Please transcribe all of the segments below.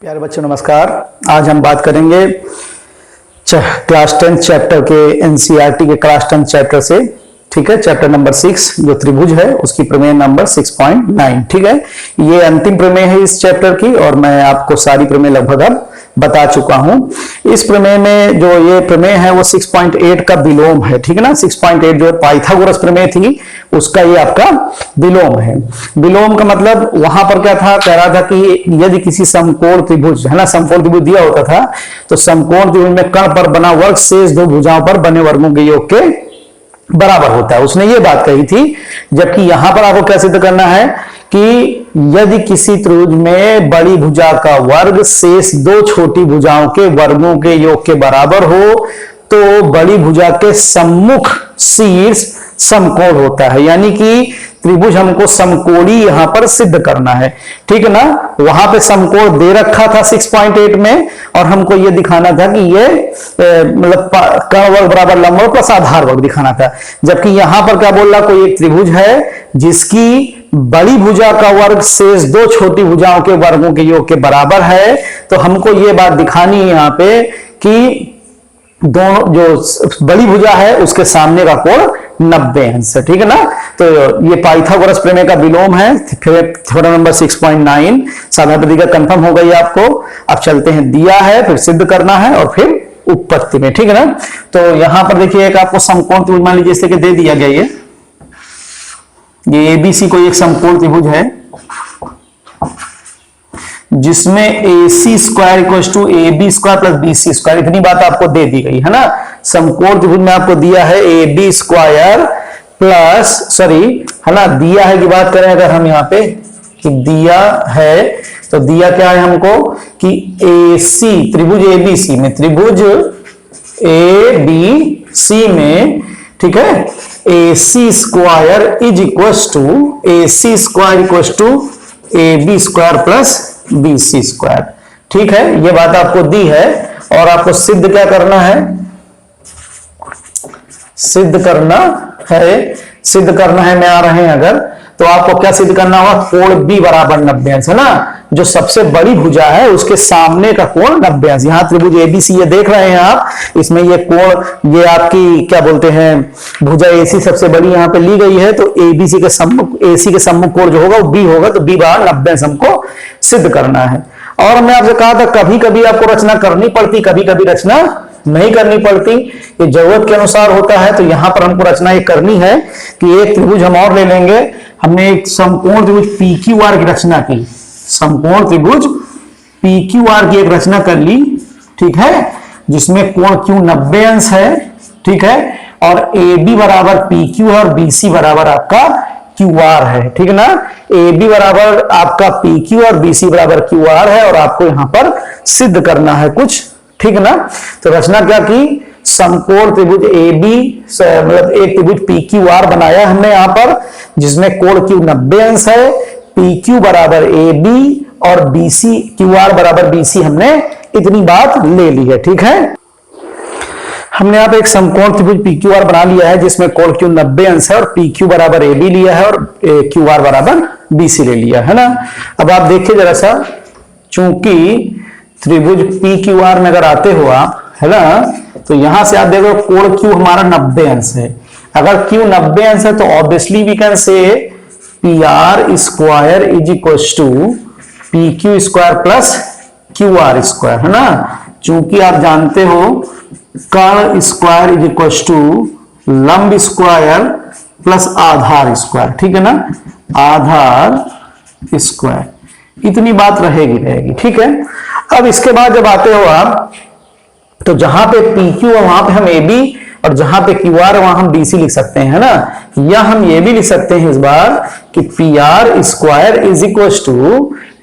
प्यारे बच्चों नमस्कार। आज हम बात करेंगे क्लास 10 चैप्टर के एनसीईआरटी के क्लास 10 चैप्टर से। ठीक है, चैप्टर नंबर 6 जो त्रिभुज है उसकी प्रमेय नंबर 6.9। ठीक है, ये अंतिम प्रमेय है इस चैप्टर की और मैं आपको सारी प्रमेय लगभग अब बता चुका हूं। इस प्रमेय में जो ये प्रमेय है वो 6.8 का विलोम है। ठीक है ना, 6.8 जो पाइथागोरस प्रमेय थी उसका ये आपका विलोम है। विलोम का मतलब वहां पर क्या था, कह रहा था कि यदि किसी समकोण त्रिभुज है ना, समकोण त्रिभुज दिया होता था तो समकोण त्रिभुज में कर्ण पर बना वर्ग शेष दो भुजाओं पर बने वर्गों के योग के बराबर होता है, उसने ये बात कही थी। जबकि यहां पर आपको क्या सिद्ध करना है कि यदि किसी त्रिभुज में बड़ी भुजा का वर्ग शेष दो छोटी भुजाओं के वर्गों के योग के बराबर हो तो बड़ी भुजा के सम्मुख शीर्ष समकोण होता है। यानी कि त्रिभुज हमको समकोणी यहां पर सिद्ध करना है। ठीक है ना, वहां पे समकोण दे रखा था 6.8 में और हमको ये दिखाना था कि ये मतलब कर्ण वर्ग बराबर लंबवत प्लस आधार वर्ग दिखाना था। जबकि यहां पर क्या बोल रहा, कोई एक त्रिभुज है जिसकी बड़ी भुजा का वर्ग शेष दो छोटी भुजाओं के वर्गों के योग के बराबर है, तो हमको ये बात दिखानी है यहां पे कि दोनों जो बड़ी भुजा है उसके सामने का कोण 90 अंश है। ठीक है ना, तो ये पाइथागोरस प्रमेय का विलोम है। फिर थ्योरम नंबर 6.9 साधारण प्रतिक्रिया कंफर्म हो गई आपको। अब चलते हैं, दिया है फिर सिद्ध करना है और फिर उत्पत्ति में। ठीक है ना, तो यहां पर देखिए एक आपको समकोण त्रिभुज मान लीजिए जैसे कि दे दिया गया ये एबीसी कोई एक समकोण त्रिभुज है जिसमें AC square equal to AB square plus BC square, इतनी बात आपको दे दी गई है ना। समकोण त्रिभुज में आपको दिया है AB स्क्वायर प्लस है ना, दिया है की बात करें अगर हम यहाँ पे कि दिया है तो दिया क्या है हमको कि AC त्रिभुज ABC में, त्रिभुज ABC में, ठीक है, AC square is equal to AC square equal to AB square plus BC square. ठीक है, ये बात आपको दी है और आपको सिद्ध क्या करना है, सिद्ध करना है में आ रहे हैं अगर, तो आपको क्या सिद्ध करना होगा, कोण B बराबर 90 अंश है ना। जो सबसे बड़ी भुजा है उसके सामने का कोण 90 अंश। यहां त्रिभुज ABC ये देख रहे हैं आप, इसमें ये कोण, ये आपकी क्या बोलते हैं भुजा AC सबसे बड़ी यहां पे ली गई है, तो ABC के सम्मुख, AC के सम्मुख कोण जो होगा वो B होगा, तो B बराबर 90 अंश हमको सिद्ध करना है। और हमने आपसे कहा था कभी कभी आपको रचना करनी पड़ती, कभी कभी रचना नहीं करनी पड़ती, ये जरूरत के अनुसार होता है। तो यहां पर हमको रचना ये करनी है कि एक त्रिभुज हम और ले लेंगे। हमने एक समकोण त्रिभुज PQR की रचना की, समकोण त्रिभुज PQR की एक रचना कर ली। ठीक है, जिसमें कोण Q 90 अंश है। ठीक है, और AB बराबर PQ है और BC बराबर आपका QR है। ठीक है ना, AB बराबर आपका PQ और BC बराबर QR है और आपको यहां पर सिद्ध करना है कुछ। ठीक है ना, तो रचना क्या की, समकोण त्रिभुज AB मतलब एक त्रिभुज PQR बनाया हमने यहां पर, जिसमें कोण Q 90 अंश है, PQ बराबर AB और BC QR बराबर BC, हमने इतनी बात ले ली है। ठीक है, हमने यहाँ पे एक समकोण त्रिभुज PQR बना लिया है जिसमें कोण Q 90 अंश है और PQ बराबर AB लिया है और QR बराबर BC ले लिया है ना। अब आप देखिए जरा सा, चूंकि त्रिभुज PQR में अगर आते हो आप, है ना, तो यहां से आप देखो कोण Q हमारा 90 अंश है। अगर Q 90 अंश है तो obviously we can say PR square is equal to PQ square plus QR square, है ना। चूंकि आप जानते हो कर्ण स्क्वायर इज इक्वल टू लंब स्क्वायर प्लस आधार स्क्वायर। ठीक है ना, आधार स्क्वायर, इतनी बात रहेगी। ठीक है, अब इसके बाद जब आते हो आप तो जहां पे PQ है वहां पे हम AB और जहां पे QR है वहां हम BC लिख सकते हैं, है ना। या हम ये भी लिख सकते हैं इस बार कि PR square is equal to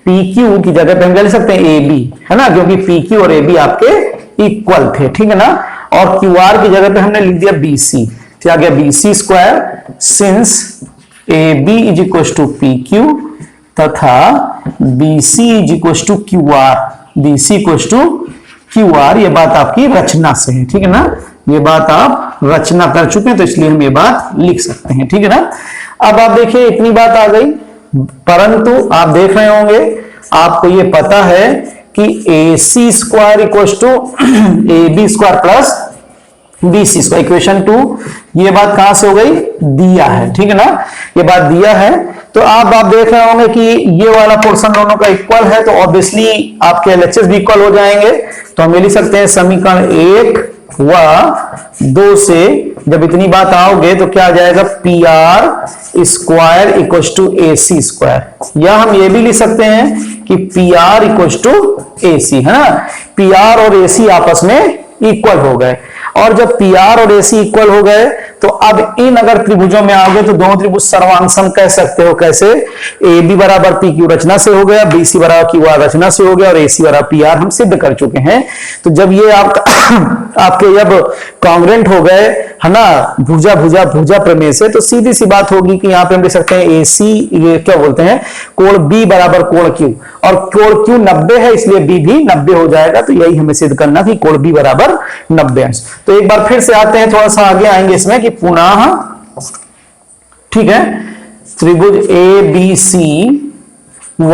PQ की जगह पे हम क्या लिख सकते हैं AB, है ना, क्योंकि PQ और AB आपके इक्वल थे। ठीक है ना, और QR की जगह पे हमने लिख दिया BC, क्या गया BC square since AB is equal to PQ तथा BC is equal to QR, BC equal to QR। ये बात आपकी रचना से है। ठीक है ना, ये बात आप रचना कर चुके हैं तो इसलिए हम ये बात लिख सकते हैं। ठीक है ना, अब आप देखिए इतनी बात आ गई, परंतु आप देख रहे होंगे आपको ये पता है कि AC square equal to AB square plus BC square, equation 2। ये बात कहां से हो गई, दिया है, ठीक है ना, ये बात दिया है। तो आप देख रहे होंगे कि ये वाला पोर्शन दोनों का इक्वल है, तो ऑब्वियसली आपके LHS भी इक्वल हो जाएंगे। तो हम ये लिख सकते हैं समीकरण 1 व 2 से जब इतनी बात आओगे तो क्या आ जाएगा, PR square equal to AC square, या हम ये भी लिख सकते हैं कि PR इक्वल टू AC, है ना, PR और AC आपस में इक्वल हो गए। और जब PR और AC इक्वल हो गए तो अब इन अगर त्रिभुजों में आओगे तो दोनों त्रिभुज सर्वांग कह सकते हो। कैसे, AB बराबर PQ रचना से हो गया, BC बराबर QR रचना से हो गया, और AC बराबर PR हम सिद्ध कर चुके हैं। तो जब ये आपके जब कॉन्ग्रुएंट हो गए, है ना, भुजा भुजा भुजा प्रमेय से, तो सीधी सी बात होगी कि यहाँ पे हम लिख सकते हैं AC, ये क्या बोलते हैं, कोण B बराबर कोण Q, और कोण Q 90 है इसलिए B भी 90 हो जाएगा। तो यही हमें सिद्ध करना कि कोण B बराबर 90 अंश। तो एक बार फिर से आते हैं, थोड़ा सा आगे आएंगे इसमें कि पुनः, ठीक है, त्रिभुज ABC व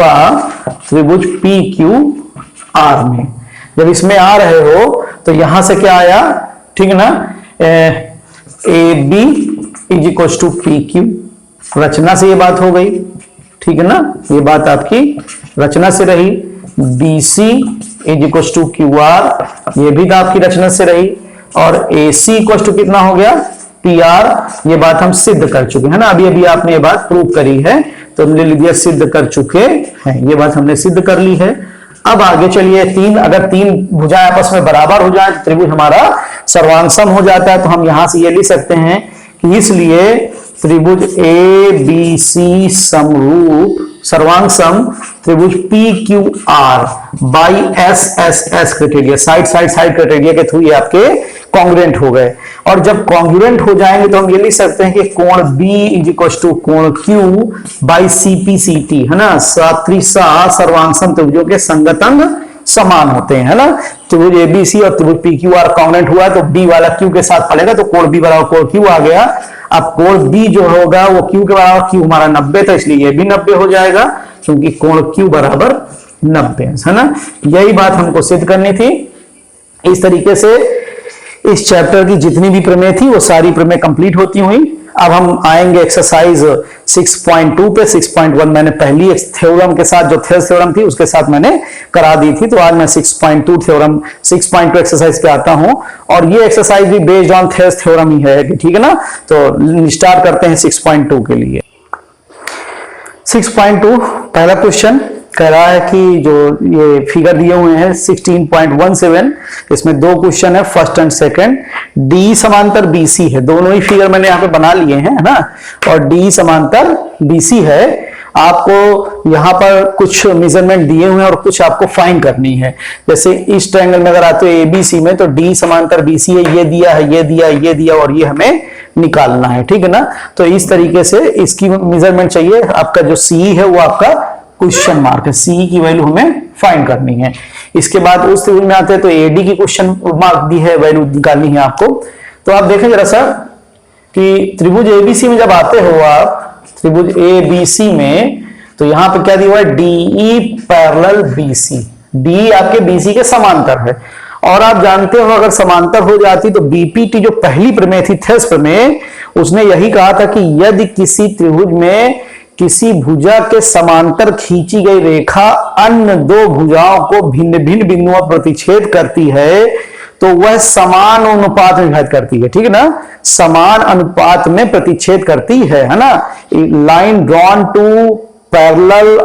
त्रिभुज PQR में जब इसमें आ रहे हो तो यहां से क्या आया, ठीक है ना, AB is equal to PQ, रचना से ये बात हो गई, ठीक है ना, ये बात आपकी रचना से रही। BC is equal to QR, ये भी आपकी रचना से रही। और AC इक्वल टू कितना हो गया, PR, ये बात हम सिद्ध कर चुके हैं ना, अभी अभी आपने ये बात प्रूव करी है, तो हमने लिख दिया सिद्ध कर चुके हैं, ये बात हमने सिद्ध कर ली है। अब आगे चलिए, अगर तीन भुजाएं आपस में बराबर हो जाए तो त्रिभुज हमारा सर्वांग सम हो जाता है। तो हम यहां से ये लिख सकते हैं कि इसलिए त्रिभुज ABC समरूप सर्वांग सम त्रिभुज PQR by SSS criteria, side criteria के थ्रू ये आपके कॉन्ग्रुएंट हो गए। और जब कॉन्ग्रुएंट हो जाएंगे तो हम ये लिख सकते हैं कि कोण B इज इक्वल टू कोण Q बाई CPCT, है ना, सर्वांग सम त्रिभुजों के संगत अंग समान होते हैं, है ना। त्रिभुज ABC और त्रिभुज PQR कॉन्ग्रुएंट हुआ तो B वाला Q के साथ पड़ेगा, तो कोण B बराबर कोण Q आ गया। अब कोण B जो होगा वो Q के बराबर, Q हमारा 90 था इसलिए ये भी 90 हो जाएगा, क्योंकि कोण Q बराबर 90, है ना। यही बात हमको सिद्ध करनी थी। इस तरीके से इस चैप्टर की जितनी भी प्रमेय थी वो सारी प्रमेय कंप्लीट होती हुई। अब हम आएंगे एक्सरसाइज 6.2 पे। 6.1 मैंने पहली थ्योरम के साथ, जो थेल्स थ्योरम थी उसके साथ मैंने करा दी थी, तो आज मैं 6.2 थ्योरम 6.2 एक्सरसाइज पे आता हूं, और ये एक्सरसाइज भी बेस्ड ऑन थेल्स थ्योरम ही है, ठीक है ना। तो स्टार्ट करते हैं 6.2 के लिए। 6.2 पहला क्वेश्चन कह रहा है कि जो ये फिगर दिए हुए हैं 16.17, इसमें दो क्वेश्चन है, फर्स्ट एंड सेकंड। डी समांतर BC है, दोनों ही फिगर मैंने यहाँ पे बना लिए हैं, है ना, और डी समांतर BC है। आपको यहाँ पर कुछ मेजरमेंट दिए हुए हैं और कुछ आपको फाइंड करनी है। जैसे इस ट्रायंगल में अगर आते हो ABC में, तो डी समांतर BC है, ये दिया है, ये दिया, ये दिया, और ये हमें निकालना है, ठीक है ना। तो इस तरीके से इसकी मेजरमेंट चाहिए। आपका जो CE है वो आपका क्वेश्चन मार्क है, CE की वैल्यू हमें फाइंड करनी है। इसके बाद उस त्रिभुज में आते हैं तो AD की क्वेश्चन मार्क दी है, वैल्यू निकालनी है आपको। तो आप देखें जरा सा कि त्रिभुज ABC में जब आते हो आप, त्रिभुज ABC में, तो यहां पर क्या दिया हुआ है, DE पैरेलल BC, DE आपके BC के समांतर है। और आप जानते हो अगर समांतर हो जाती तो BPT जो पहली प्रमेय थी, थेल्स प्रमेय, उसने यही कहा था कि यदि किसी त्रिभुज में किसी भुजा के समांतर खींची गई रेखा अन्य दो भुजाओं को भिन्न भिन्न बिंदुओं पर प्रतिच्छेद करती है तो वह समान अनुपात में विभाजित करती है, ठीक है ना, समान अनुपात में प्रतिच्छेद करती है ना। Line drawn to parallel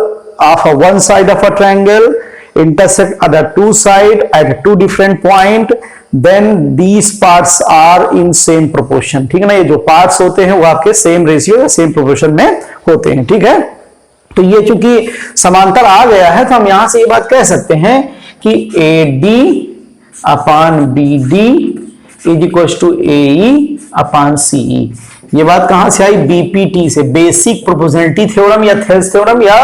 of one side of a triangle intersect other two side at two different point, then these parts are in same proportion, ठीक है ना। ये जो पार्ट्स होते हैं वो आपके सेम रेशियो या सेम प्रोपोर्शन में होते हैं, ठीक है। तो ये चूंकि समांतर आ गया है तो हम यहां से ये बात कह सकते हैं कि AD upon BD is equal to AE upon CE। ये बात कहां से आई, BPT से, बेसिक प्रोपोर्शनलिटी थ्योरम या थेल्स थ्योरम या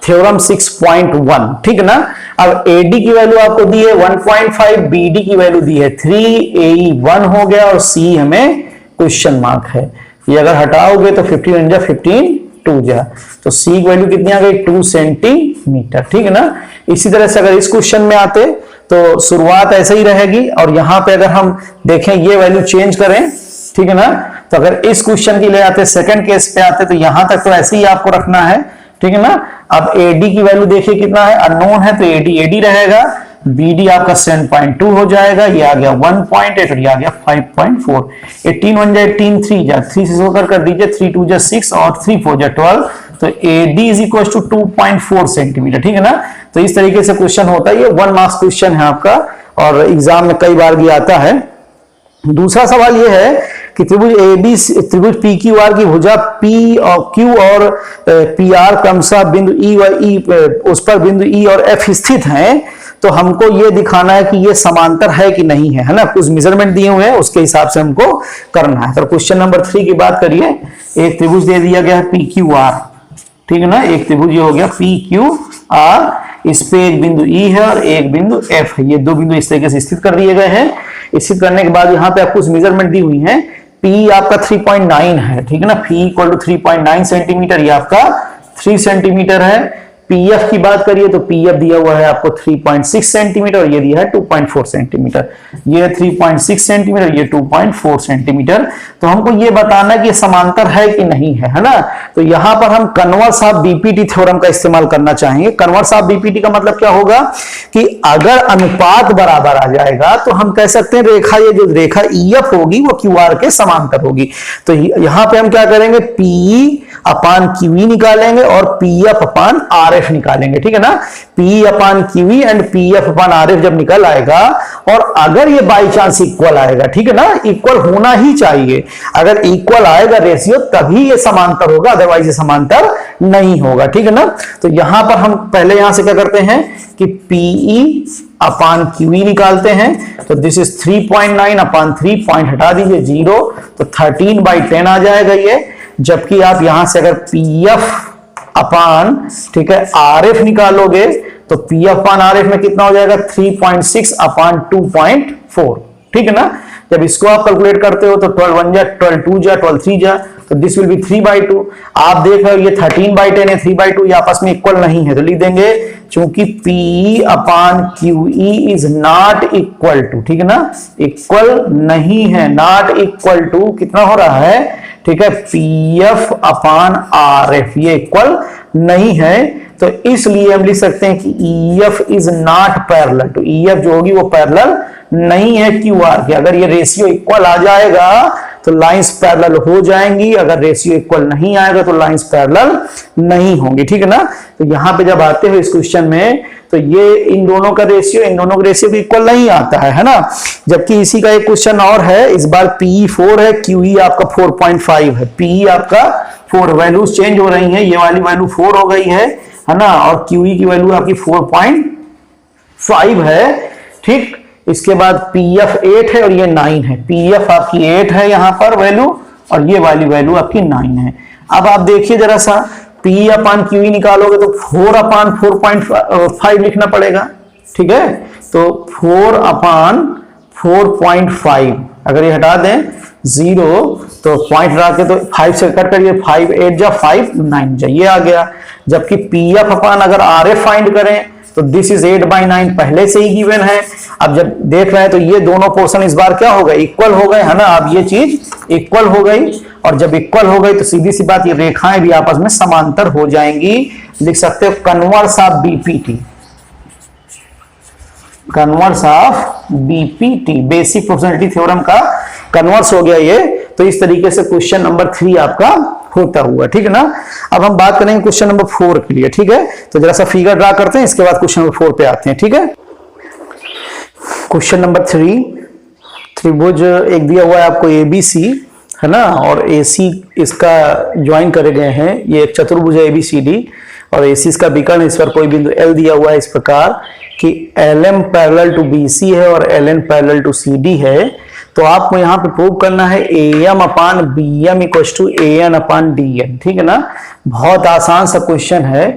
थ्योरम 6.1, ठीक है ना। अब AD की वैल्यू आपको दी है 1.5, BD की वैल्यू दी है 3, AE 1 हो गया और CE हमें क्वेश्चन मार्क है। ये अगर हटाओगे तो 15 1 जा 15 2 जा, तो C की वैल्यू कितनी आ गई, 2 सेंटीमीटर, ठीक है ना। इसी तरह से अगर इस क्वेश्चन में आते तो शुरुआत ऐसे ही रहेगी, और यहां पे अगर हम देखें ये वैल्यू चेंज करें, ठीक है ना, तो अगर इस क्वेश्चन की ले आते, सेकंड केस पे आते, तो यहां तक तो ऐसे ही आपको रखना है, ठीक है ना। अब एडी की वैल्यू देखिए कितना है, अननोन है, तो एडी एडी रहेगा, बीडी आपका 7.2 हो जाएगा, ये आ गया 1.8 और ये आ गया 5.4। 18 1 जा 18, 3 जा 3 से होकर कर दीजिए, 3 2 जा 6 और 3 4 जा 12, तो AD is equal to 2.4 centimetre, ठीक है ना। तो इस तरीके से क्वेश्चन होता है, ये 1 मार्क्स क्वेश्चन है आपका, और एग्जाम में कई बार भी आता है। दूसरा सवाल यह है कि त्रिभुज AB त्रिभुज PQR की भुजा P और Q और PR क्रमशः बिंदु E व E उस पर बिंदु E और F स्थित हैं, तो हमको ये दिखाना है कि ये समांतर है कि नहीं है ना। कुछ मेजरमेंट दिए हुए हैं, उसके हिसाब से हमको करना है। तो क्वेश्चन नंबर 3 की बात करिए। एक त्रिभुज दे दिया गया है PQR, ठीक है ना, एक त्रिभुज ये हो गया PQR, इस पे एक बिंदु E है और एक बिंदु F है, ये दो बिंदु इस तरीके से स्थित कर दिए गए हैं। स्थित करने के बाद यहाँ पे आपको कुछ मेजरमेंट दी हुई है। P आपका 3.9 है, ठीक है ना, P इक्वल टू 3.9 सेंटीमीटर, ये आपका 3 सेंटीमीटर है। PF की बात करिए तो PF दिया हुआ है आपको 3.6 सेंटीमीटर, और ये दिया है 2.4 सेंटीमीटर, ये 3.6 सेंटीमीटर, ये 2.4 सेंटीमीटर। तो हमको ये बताना कि ये समांतर है कि नहीं है ना। तो यहां पर हम कन्वर्स ऑफ बीपीटी थ्योरम का इस्तेमाल करना चाहेंगे। कन्वर्स ऑफ बीपीटी का मतलब क्या होगा कि अगर अनुपात बराबर आ जाएगा तो हम कह सकते हैं रेखा, ये जो रेखा EF होगी वो QR के समांतर होगी। तो यहां पे हम क्या करेंगे, PE अपान QE निकालेंगे और PF अपान RF निकालेंगे, ठीक है ना। PE upon QE and PF upon RF जब निकल आएगा, और अगर ये बाई चांस इक्वल आएगा, ठीक है ना, इक्वल होना ही चाहिए, अगर इक्वल आएगा रेशियो तभी ये समांतर होगा, अदरवाइज ये समांतर नहीं होगा, ठीक है ना। तो यहां पर हम पहले यहां से क्या करते हैं कि PE अपान QE निकालते हैं, तो दिस इज 3.9 अपान 3 पॉइंट हटा दीजिए 0, तो 13/10 आ जाएगा ये। जबकि आप यहां से अगर PF अपान, ठीक है, RF निकालोगे तो PF अपान RF में कितना हो जाएगा, 3.6 अपान 2.4, ठीक है ना। जब इसको आप कैलकुलेट करते हो तो 12 1 जा 12 2 जा 12 3 जा, तो दिस विल बी 3/2। आप देख रहे हो ये 13/10 है, 3/2 ये आपस में इक्वल नहीं है, तो लिख देंगे चूंकि PE upon QE is not equal to, ठीक है ना, इक्वल नहीं है, नॉट इक्वल टू कितना हो रहा है, ठीक है, PF अपान RF, ये इक्वल नहीं है। तो इसलिए हम लिख सकते हैं कि EF is not parallel to, EF जो होगी वो पैरेलल नहीं है QR के। अगर ये रेशियो इक्वल आ जाएगा तो लाइंस पैरेलल हो जाएंगी, अगर रेशियो इक्वल नहीं आएगा तो लाइंस पैरेलल नहीं होंगी, ठीक है ना। तो यहां पे जब आते हो इस क्वेश्चन में, तो ये इन दोनों का रेशियो भी इक्वल नहीं आता है ना। जबकि इसी का एक क्वेश्चन और है, इस बार PE 4 है, QE आपका 4.5 है, PE आपका 4, वैल्यूज चेंज हो रही है, ये वाली वैल्यू 4 हो गई है ना, और QE की वैल्यू आपकी 4.5 है, ठीक। इसके बाद PF 8 है और ये 9 है, PF आपकी 8 है यहां पर वैल्यू, और ये वाली वैल्यू आपकी 9 है। अब आप देखिए जरा सा, PE अपान QE निकालोगे तो 4 अपान 4.5 लिखना पड़ेगा, ठीक है। तो 4 अपान 4.5, अगर ये हटा दें 0 तो पॉइंट हटा के तो 5 से कट करिए, 5 8 जा 5 9 जा, ये आ गया। जबकि PF अपान अगर RF फाइंड करें तो दिस इज 8/9 पहले से ही गिवन है। अब जब देख रहे हैं तो ये दोनों पोर्शन इस बार क्या हो गए, इक्वल हो गए, है ना। अब ये चीज इक्वल हो गई, और जब इक्वल हो गई तो सीधी सी बात, ये रेखाएं भी आपस में समांतर हो जाएंगी। लिख सकते हो converse of BPT, converse of BPT, basic proportionality theorem का कन्वर्स हो गया ये। तो इस तरीके से क्वेश्चन नंबर 3 आपका होता हुआ, ठीक है ना। अब हम बात करेंगे क्वेश्चन नंबर 4 के लिए, ठीक है। तो जरा सा फिगर ड्रा करते हैं, इसके बाद क्वेश्चन नंबर 4 पे आते हैं, ठीक है। क्वेश्चन नंबर 3, त्रिभुज एक दिया हुआ है आपको ABC, है ना, और AC इसका ज्वाइन करे गए हैं, ये एक चतुर्भुज है ABCD, और AC इसका विकर्ण, इस पर कोई बिंदु L दिया हुआ है इस प्रकार कि LM पैरेलल टू BC है और LN पैरेलल टू CD है। तो आपको यहाँ पे प्रूव करना है AM upon BM equal to AN upon DN, ठीक है ना। बहुत आसान सा क्वेश्चन है।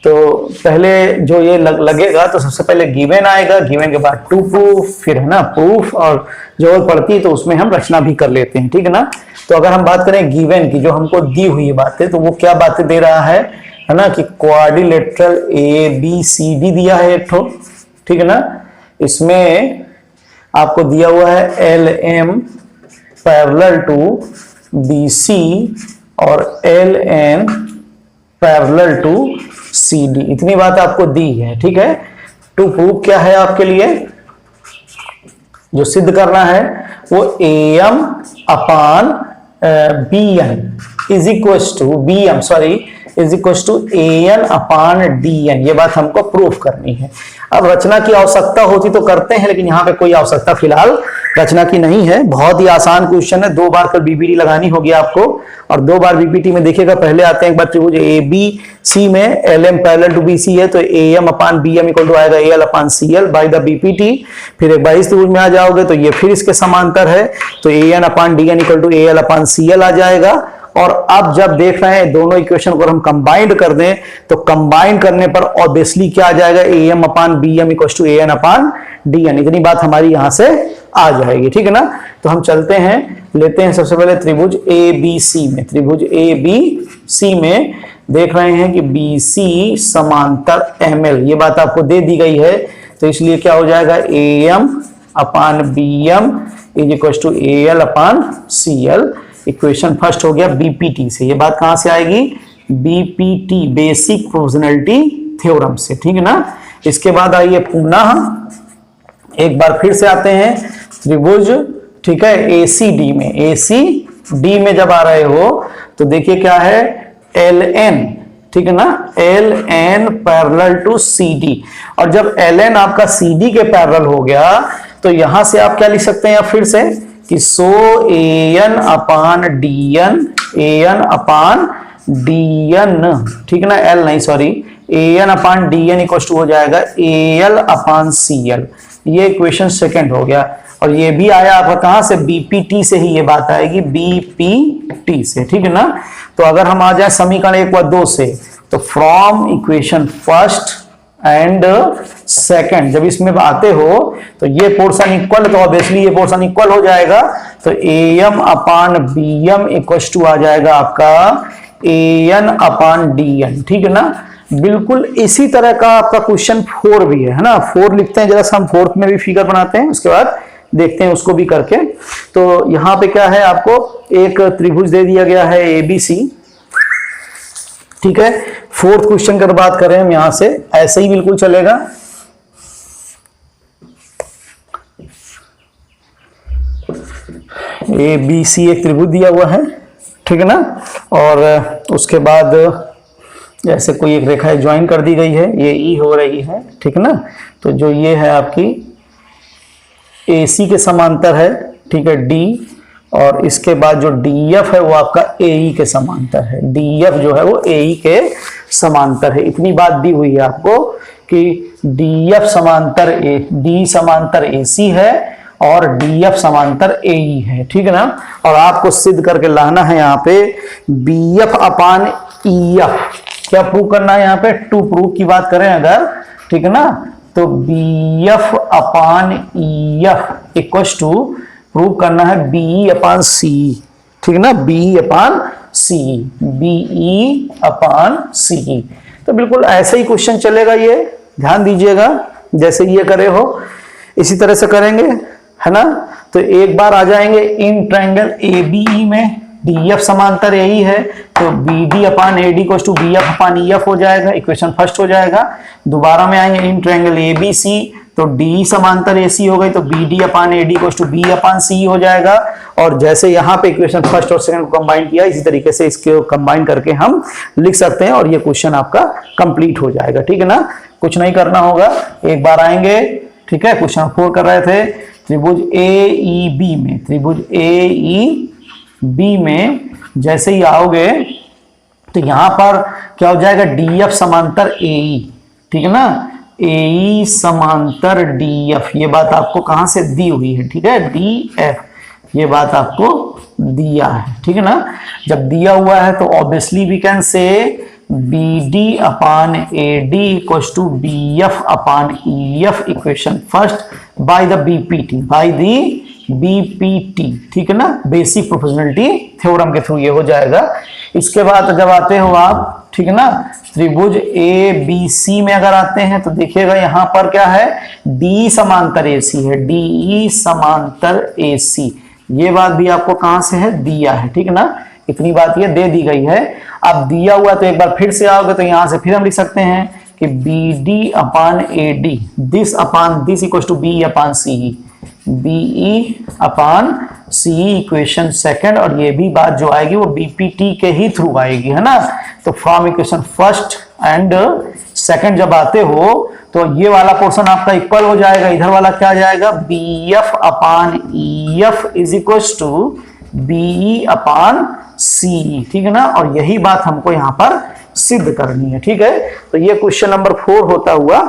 तो पहले जो ये लगेगा तो सबसे पहले गिवन आएगा, गिवन के बाद टू प्रूफ, फिर है ना प्रूफ, और जरूरत पड़ती है तो उसमें हम रचना भी कर लेते हैं, ठीक है ना। तो अगर हम बात करें गिवन की, जो हमको दी हुई बातें, तो वो क्या बातें दे रहा है, है ना, कि क्वाड्रिलेटरल ABCD दिया है एक ठो, ठीक है ना। इसमें आपको दिया हुआ है LM पैरेलल टू BC और LN पैरेलल टू CD, इतनी बात आपको दी है, ठीक है। टू प्रूव क्या है आपके लिए, जो सिद्ध करना है वो AM upon BN is equal to BM is equal to AN upon DN, ये बात हमको प्रूफ करनी है। अब रचना की आवश्यकता होती तो करते हैं, लेकिन यहाँ पे कोई आवश्यकता फिलहाल रचना की नहीं है। बहुत ही आसान क्वेश्चन है, 2 बार कल BPT लगानी होगी आपको, और 2 बार BPT में देखिएगा। पहले आते हैं एक बार त्रिभुज ABC में LM पैरेलल टू BC है तो AM upon BM equal to आएगा AL upon CL by the BPT। फिर एक बार इस त्रिभुज में आ जाओगे तो ये फिर इसके समांतर है तो AN upon DN equal to AL upon CL आ जाएगा। और अब जब देख रहे हैं दोनों इक्वेशन को हम कंबाइंड कर दें तो कंबाइंड करने पर ऑब्वियसली क्या आ जाएगा, AM upon BM equal to AN upon DN, इतनी बात हमारी यहां से आ जाएगी, ठीक है ना। तो हम चलते हैं, लेते हैं सबसे पहले त्रिभुज ABC में। त्रिभुज ABC में देख रहे हैं कि BC समांतर ML, ये बात आपको दे दी गई है, तो इसलिए क्या हो जाएगा, AM upon BM is equal to AL upon CL। Equation first हो गया BPT से, ये बात कहां से आएगी, BPT बेसिक प्रोपोर्शनैलिटी थ्योरम से, ठीक है ना। इसके बाद आइए पुनः एक बार फिर से आते हैं त्रिभुज, ठीक है, ACD में। ACD में जब आ रहे हो तो देखिए क्या है, LN, ठीक है ना, LN पैरेलल टू CD, और जब LN आपका CD के पैरेलल हो गया तो यहां से आप क्या लिख सकते हैं फिर से कि सो AN upon DN, AN upon DN, ठीक है ना, L नहीं sorry, AN upon DN equal to हो जाएगा AL अपान CL। ये इक्वेशन सेकंड हो गया, और ये भी आया आपका कहां से, BPT से ही ये बात आएगी, BPT से, ठीक है ना। तो अगर हम आ जाए समीकरण 1 व 2 से, तो from equation first and second जब इसमें आते हो तो ये पोर्शन इक्वल, तो ऑब्वियसली ये पोर्शन इक्वल हो जाएगा, तो AM upon BM equal to आ जाएगा आपका AN अपान DN, ठीक है ना। बिल्कुल इसी तरह का आपका क्वेश्चन 4 भी है ना। 4 लिखते हैं, जरा सा हम 4th में भी फिगर बनाते हैं, उसके बाद देखते हैं उसको भी करके। तो यहां पे क्या है, आपको एक त्रिभुज दे दिया गया है ABC, ठीक है। 4th क्वेश्चन की बात करें हम यहां से, ऐसे ही बिल्कुल चलेगा। ABC एक त्रिभुज दिया हुआ है, ठीक है ना, और उसके बाद जैसे कोई एक रेखा ज्वाइन कर दी गई है, ये E हो रही है, ठीक है ना। तो जो ये है आपकी AC के समांतर है, ठीक है, D, और इसके बाद जो DF है वो आपका AE के समांतर है। DF जो है वो AE के समांतर है, इतनी बात दी हुई है आपको कि DF समांतर D समांतर AC है और DF समांतर AE है, ठीक है ना। और आपको सिद्ध करके लाना है यहाँ पे BF अपान EF, क्या प्रूव करना है यहाँ पे, टू प्रूव की बात करें अगर, ठीक है ना, तो BF upon EF equal to prove करना है BE अपान CE, ठीक है ना, BE upon CE, BE upon CE। तो बिल्कुल ऐसे ही क्वेश्चन चलेगा, ये ध्यान दीजिएगा, जैसे ये करे हो इसी तरह से करेंगे, है ना। तो एक बार आ जाएंगे इन ट्रायंगल ABE में, DF समांतर AE है तो BD upon AD equal to BF upon EF हो जाएगा, इक्वेशन फर्स्ट हो जाएगा। दोबारा में आएंगे इन ट्रायंगल ABC, तो D समांतर AC हो गई तो BD upon AD equal to B upon C हो जाएगा। और जैसे यहाँ पे इक्वेशन फर्स्ट और सेकंड को कंबाइन किया, इसी तरीके से इसके कंबाइन करके हम लिख सकते हैं और ये क्वेश्चन आपका कंप्लीट हो जाएगा, ठीक है ना। कुछ नहीं करना होगा, एक बार आएंगे, ठीक है। क्वेश्चन 4 कर रहे थे त्रिभुज AEB में, त्रिभुज AEB में जैसे ही आओगे तो यहां पर क्या हो जाएगा, DF समांतर AE, ठीक है ना, AE समांतर DF, ये बात आपको कहां से दी हुई है, ठीक है, DF, ये बात आपको दिया है, ठीक है ना। जब दिया हुआ है तो obviously we can say BD upon AD equal to BF upon EF equation first by the BPT, ठीक है ना, बेसिक प्रोपोर्शनैलिटी थ्योरम के थ्रू ये हो जाएगा। इसके बाद जब आते हो आप, ठीक है ना। त्रिभुज ए बी सी में अगर आते हैं तो देखिएगा यहां पर क्या है, डी समांतर ए सी है, डी समांतर ए सी। ये बात भी आपको कहां से है, दिया है, ठीक है ना, इतनी बात ये दे दी गई है। अब दिया हुआ तो एक बार फिर से आओगे तो यहां से फिर हम लिख सकते हैं कि B D upon A D, this upon this equal to B upon C, B E upon C equation second. और ये भी बात जो आएगी वो बीपीटी के ही थ्रू आएगी, है ना। तो from equation first and second जब आते हो तो ये वाला पोर्शन आपका इक्वल हो जाएगा, इधर वाला क्या आ जाएगा, B F upon E F is equal to B E upon C, ठीक है ना। और यही बात हमको यहां पर सिद्ध करनी है, ठीक है। तो ये क्वेश्चन नंबर 4 होता हुआ